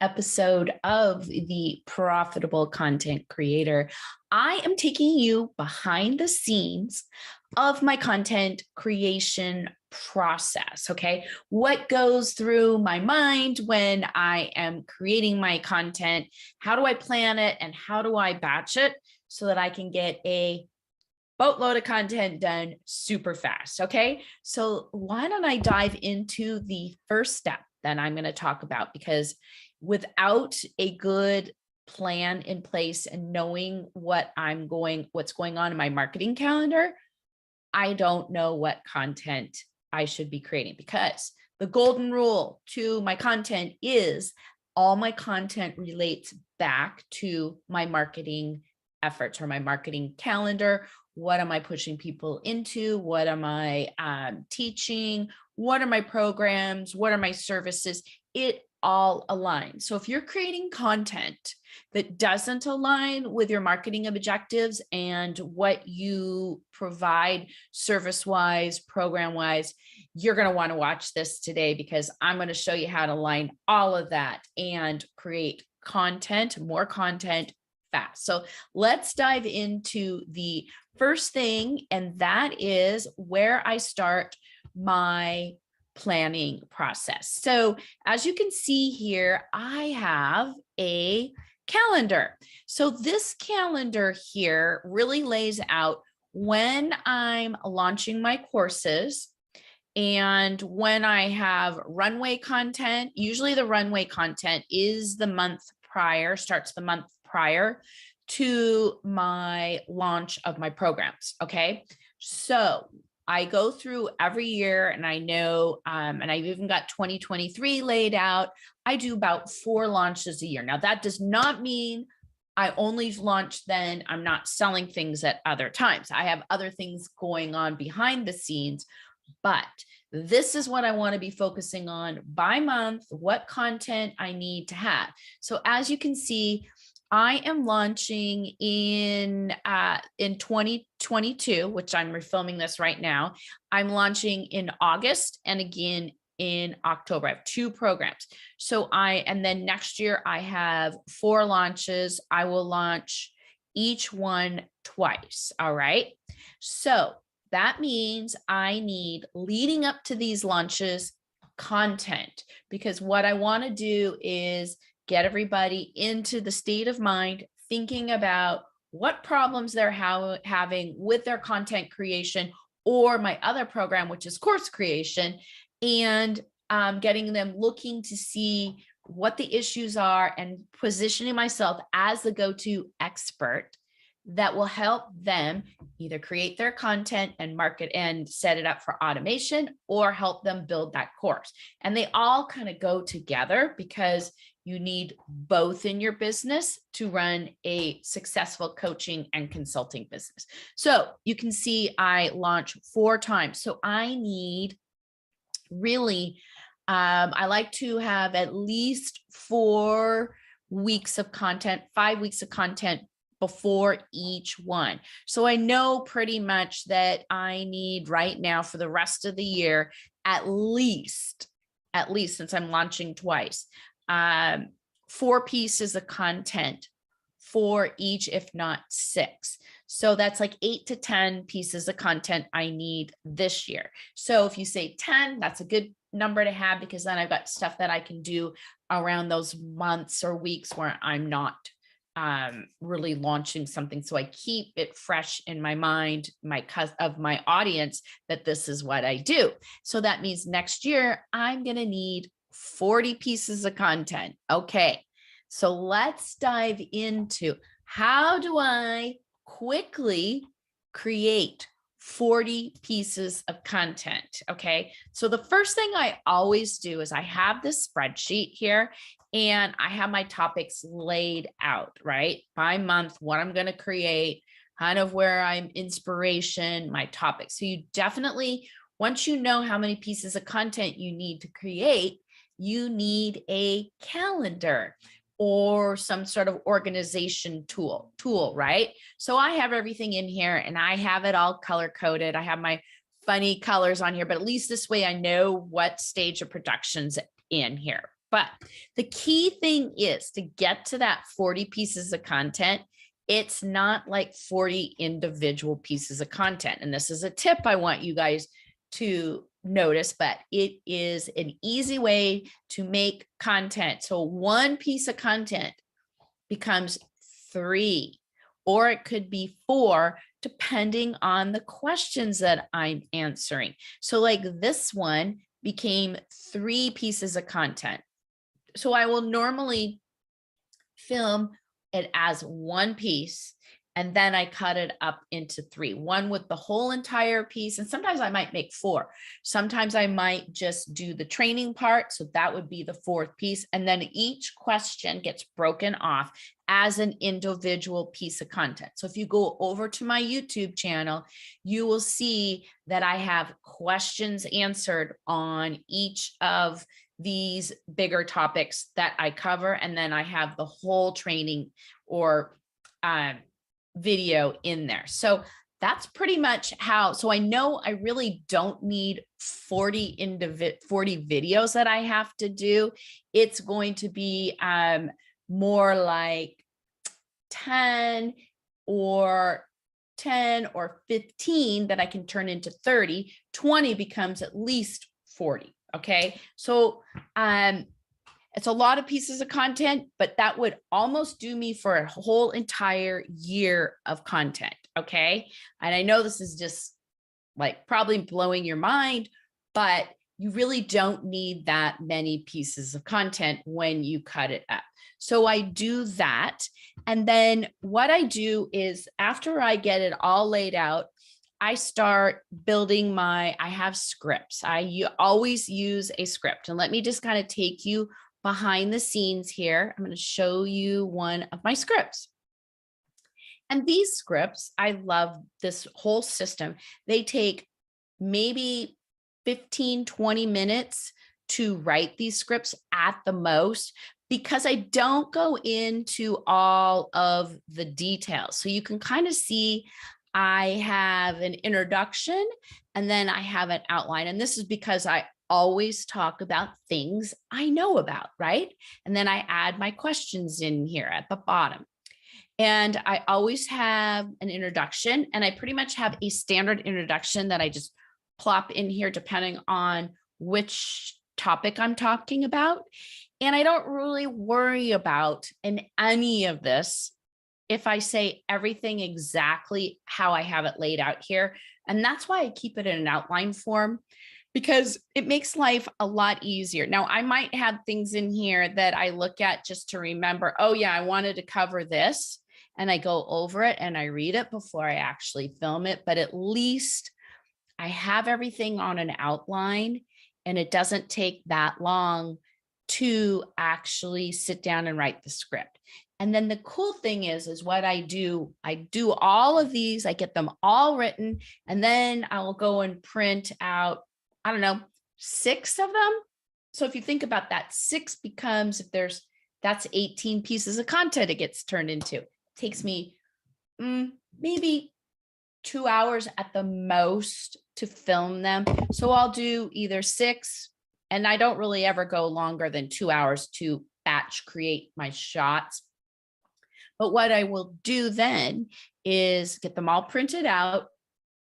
Episode of the Profitable Content Creator. I am taking you behind the scenes of my content creation process. Okay. What goes through my mind when I am creating my content? How do I plan it and how do I batch it so that I can get a boatload of content done super fast? Okay. So why don't I dive into the first step that I'm going to talk about, because without a good plan in place and knowing what's going on in my marketing calendar, I don't know what content I should be creating, because the golden rule to my content is all my content relates back to my marketing efforts or my marketing calendar. What am I pushing people into? What am I teaching? What are my programs? What are my services? It all aligns. So if you're creating content that doesn't align with your marketing objectives and what you provide service-wise, program-wise, you're going to want to watch this today, because I'm going to show you how to align all of that and create content, more content fast. So let's dive into the first thing, and that is where I start my planning process. So as you can see here, I have a calendar. So this calendar here really lays out when I'm launching my courses and when I have runway content. Usually the runway content is the month prior, starts the month prior to my launch of my programs. Okay. So I go through every year and I know, and I've even got 2023 laid out. I do about 4 launches a year. Now that does not mean I only launch then. I'm not selling things at other times. I have other things going on behind the scenes, but this is what I want to be focusing on by month, what content I need to have. So as you can see, I am launching in 2022, which I'm refilming this right now. I'm launching in August and again in October. I have 2 programs. So and then next year I have 4 launches. I will launch each one twice. All right. So that means I need, leading up to these launches, content, because what I want to do is get everybody into the state of mind, thinking about what problems they're having with their content creation or my other program, which is course creation, and getting them looking to see what the issues are and positioning myself as the go-to expert that will help them either create their content and market and set it up for automation, or help them build that course. And they all kind of go together, because you need both in your business to run a successful coaching and consulting business. So you can see I launch 4 times. So I need really, I like to have at least 4 weeks of content, 5 weeks of content before each one. So I know pretty much that I need right now for the rest of the year, at least since I'm launching twice, 4 pieces of content for each, if not 6. So that's like 8 to 10 pieces of content I need this year. So if you say 10, that's a good number to have, because then I've got stuff that I can do around those months or weeks where I'm not really launching something. So I keep it fresh in my mind, of my audience, that this is what I do. So that means next year I'm going to need 40 pieces of content. Okay. So let's dive into, how do I quickly create 40 pieces of content? Okay. So the first thing I always do is I have this spreadsheet here, and I have my topics laid out, right? By month, what I'm going to create, kind of where I'm inspiration, my topics. So you definitely, once you know how many pieces of content you need to create, you need a calendar or some sort of organization tool, right? So I have everything in here and I have it all color coded. I have my funny colors on here, but at least this way I know what stage of production's in here. But the key thing is to get to that 40 pieces of content. It's not like 40 individual pieces of content. And this is a tip I want you guys to notice, but it is an easy way to make content. So one piece of content becomes 3, or it could be 4, depending on the questions that I'm answering. So like this one became 3 pieces of content. So I will normally film it as one piece, and then I cut it up into 3, one with the whole entire piece. And sometimes I might make 4. Sometimes I might just do the training part. So that would be the 4th piece. And then each question gets broken off as an individual piece of content. So if you go over to my YouTube channel, you will see that I have questions answered on each of these bigger topics that I cover. And then I have the whole training or video in there. So that's pretty much how, so I know I really don't need 40 videos that I have to do. It's going to be more like 10 or 15 that I can turn into 30. 20 becomes at least 40. Okay. So it's a lot of pieces of content, but that would almost do me for a whole entire year of content. Okay. And I know this is just like probably blowing your mind, but you really don't need that many pieces of content when you cut it up. So I do that. And then what I do is after I get it all laid out, I start building I have scripts. I always use a script. And let me just kind of take you behind the scenes here. I'm going to show you one of my scripts. And these scripts, I love this whole system. They take maybe 15, 20 minutes to write these scripts at the most, because I don't go into all of the details. So you can kind of see I have an introduction and then I have an outline. And this is because I always talk about things I know about, right? And then I add my questions in here at the bottom. And I always have an introduction, and I pretty much have a standard introduction that I just plop in here depending on which topic I'm talking about. And I don't really worry about in any of this if I say everything exactly how I have it laid out here. And that's why I keep it in an outline form, because it makes life a lot easier. Now, I might have things in here that I look at just to remember, oh yeah, I wanted to cover this, and I go over it and I read it before I actually film it. But at least I have everything on an outline, and it doesn't take that long to actually sit down and write the script. And then the cool thing is what I do all of these, I get them all written, and then I will go and print out, I don't know, 6 of them. So if you think about that, 6 becomes, that's 18 pieces of content it gets turned into. It takes me maybe 2 hours at the most to film them. So I'll do either 6, and I don't really ever go longer than 2 hours to batch create my shots. But what I will do then is get them all printed out,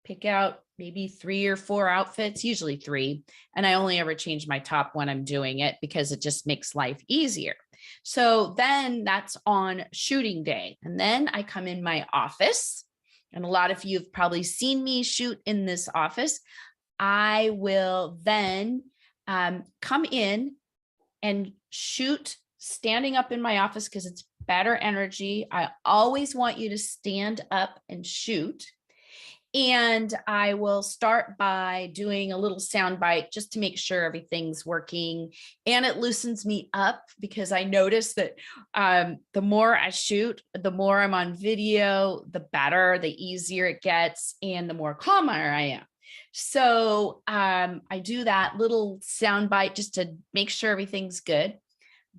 pick out maybe 3 or 4 outfits, usually 3. And I only ever change my top when I'm doing it because it just makes life easier. So then that's on shooting day. And then I come in my office, and a lot of you have probably seen me shoot in this office. I will then come in and shoot standing up in my office because it's better energy. I always want you to stand up and shoot. And I will start by doing a little sound bite just to make sure everything's working, and it loosens me up, because I notice that the more I shoot, the more I'm on video, the better, the easier it gets, and the more calmer I am. So I do that little sound bite just to make sure everything's good.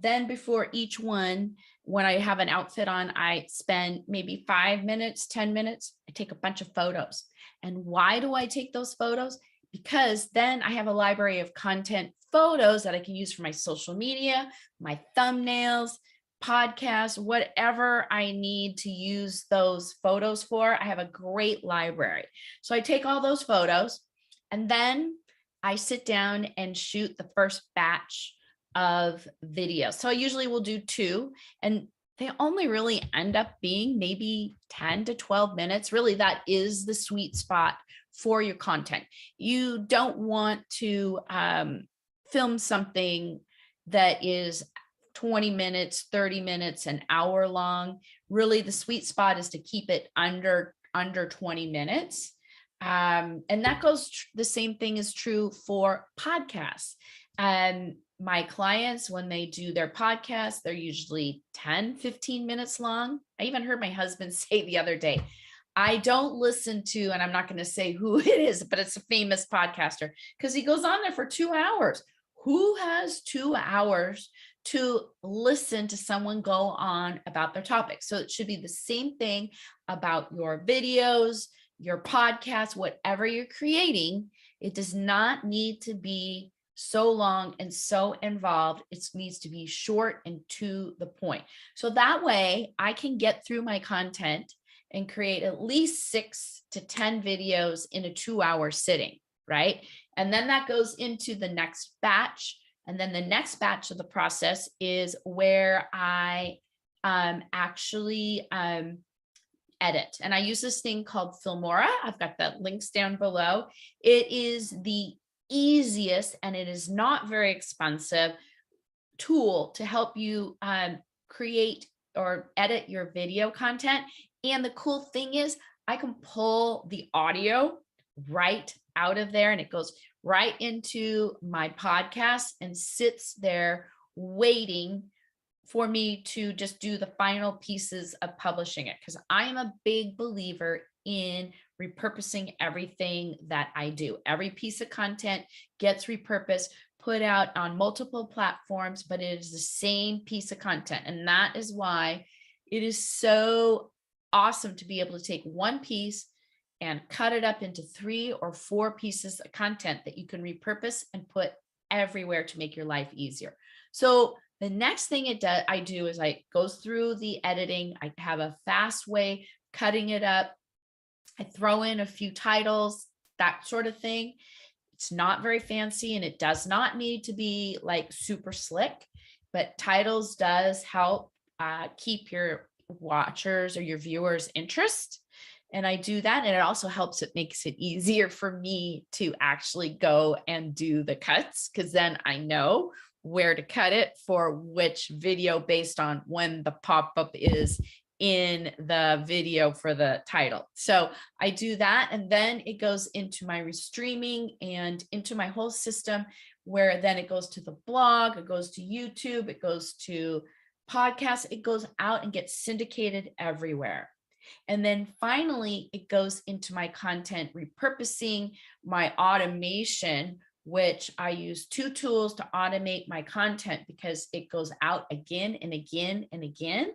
Then before each one, when I have an outfit on, I spend maybe 5 minutes, 10 minutes. I take a bunch of photos. And why do I take those photos? Because then I have a library of content photos that I can use for my social media, my thumbnails, podcasts, whatever I need to use those photos for. I have a great library. So I take all those photos and then I sit down and shoot the first batch of videos. So I usually will do 2, and they only really end up being maybe 10 to 12 minutes. Really, that is the sweet spot for your content. You don't want to film something that is 20 minutes, 30 minutes, an hour long. Really, the sweet spot is to keep it under 20 minutes. And that goes, the same thing is true for podcasts. And my clients, when they do their podcasts, they're usually 10, 15 minutes long. I even heard my husband say the other day, I don't listen to, and I'm not going to say who it is, but it's a famous podcaster, because he goes on there for 2 hours. Who has 2 hours to listen to someone go on about their topic? So it should be the same thing about your videos, your podcast, whatever you're creating. It does not need to be so long and so involved. It needs to be short and to the point. So that way I can get through my content and create at least 6 to 10 videos in a 2-hour sitting, right? And then that goes into the next batch. And then the next batch of the process is where I actually edit. And I use this thing called Filmora. I've got the links down below. It is the easiest, and it is not very expensive tool to help you create or edit your video content. And the cool thing is I can pull the audio right out of there, and it goes right into my podcast and sits there waiting for me to just do the final pieces of publishing it. Because I am a big believer in repurposing everything that I do. Every piece of content gets repurposed, put out on multiple platforms, but it is the same piece of content. And that is why it is so awesome to be able to take one piece and cut it up into 3 or 4 pieces of content that you can repurpose and put everywhere to make your life easier. So the next thing I do is I goes through the editing. I have a fast way cutting it up. I throw in a few titles, that sort of thing. It's not very fancy, and it does not need to be like super slick, but titles does help keep your watchers or your viewers' interest. And I do that. And it also helps, it makes it easier for me to actually go and do the cuts, because then I know where to cut it for which video based on when the pop-up is in the video for the title. So I do that, and then it goes into my restreaming and into my whole system, where then it goes to the blog, it goes to YouTube, it goes to podcasts, it goes out and gets syndicated everywhere. And then finally, it goes into my content repurposing, my automation, which I use 2 tools to automate my content, because it goes out again and again and again.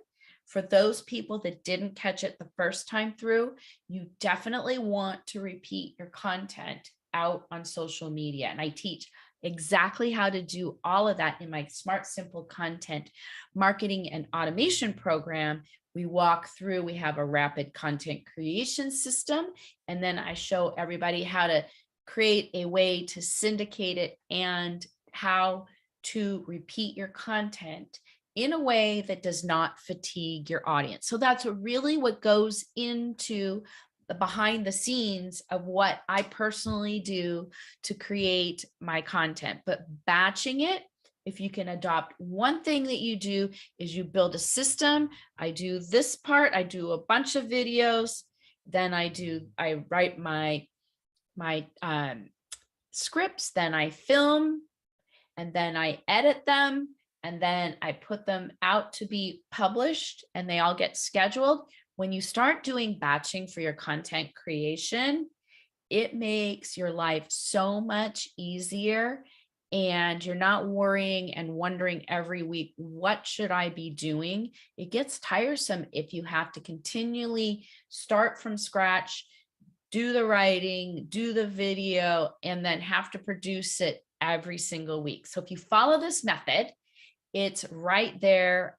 For those people that didn't catch it the first time through, you definitely want to repeat your content out on social media. And I teach exactly how to do all of that in my Smart Simple Content Marketing and Automation program. We walk through, we have a rapid content creation system, and then I show everybody how to create a way to syndicate it and how to repeat your content in a way that does not fatigue your audience. So that's really what goes into the behind the scenes of what I personally do to create my content. But batching it, if you can adopt one thing that you do, is you build a system. I do this part, I do a bunch of videos, then I write my scripts, then I film, and then I edit them, and then I put them out to be published, and they all get scheduled. When you start doing batching for your content creation, it makes your life so much easier, and you're not worrying and wondering every week, what should I be doing? It gets tiresome if you have to continually start from scratch, do the writing, do the video, and then have to produce it every single week. So if you follow this method, it's right there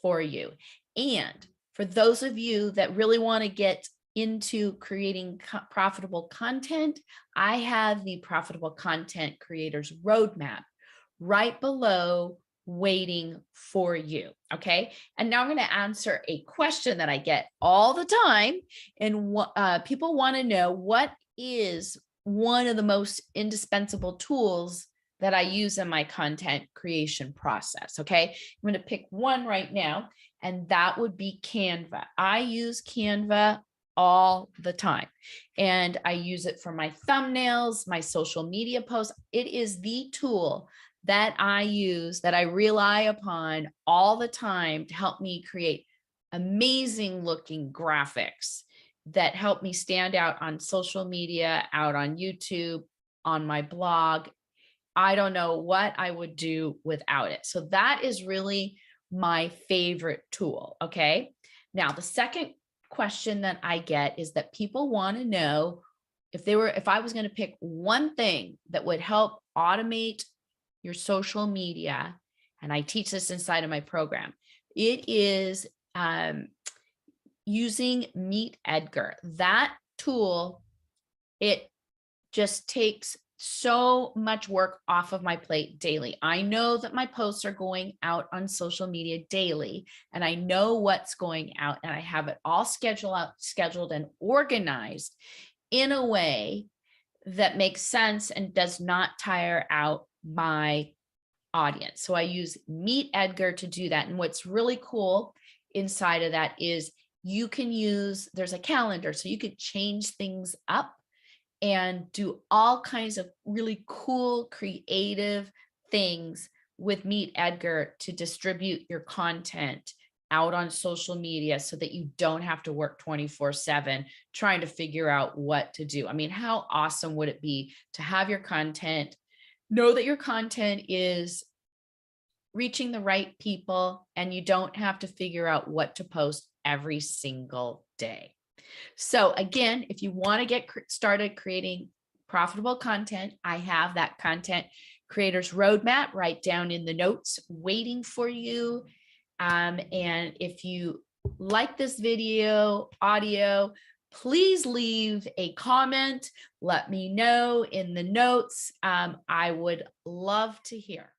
for you. And for those of you that really want to get into creating profitable content, I have the Profitable Content Creators Roadmap right below waiting for you. Okay. And now I'm going to answer a question that I get all the time. And people want to know, what is one of the most indispensable tools that I use in my content creation process? Okay. I'm going to pick one right now, and that would be Canva. I use Canva all the time, and I use it for my thumbnails, my social media posts. It is the tool that I use, that I rely upon all the time to help me create amazing looking graphics that help me stand out on social media, out on YouTube, on my blog. I don't know what I would do without it. So that is really my favorite tool. Okay. Now, the second question that I get is that people want to know, if I was going to pick one thing that would help automate your social media, and I teach this inside of my program, it is using Meet Edgar. That tool, it just takes so much work off of my plate daily. I know that my posts are going out on social media daily, and I know what's going out, and I have it all scheduled and organized in a way that makes sense and does not tire out my audience. So I use Meet Edgar to do that. And what's really cool inside of that is there's a calendar, so you could change things up and do all kinds of really cool, creative things with Meet Edgar to distribute your content out on social media, so that you don't have to work 24/7 trying to figure out what to do. I mean, how awesome would it be to have your content, know that your content is reaching the right people, and you don't have to figure out what to post every single day. So again, if you want to get started creating profitable content, I have that Content Creators Roadmap right down in the notes waiting for you. And if you like this audio, please leave a comment. Let me know in the notes. I would love to hear.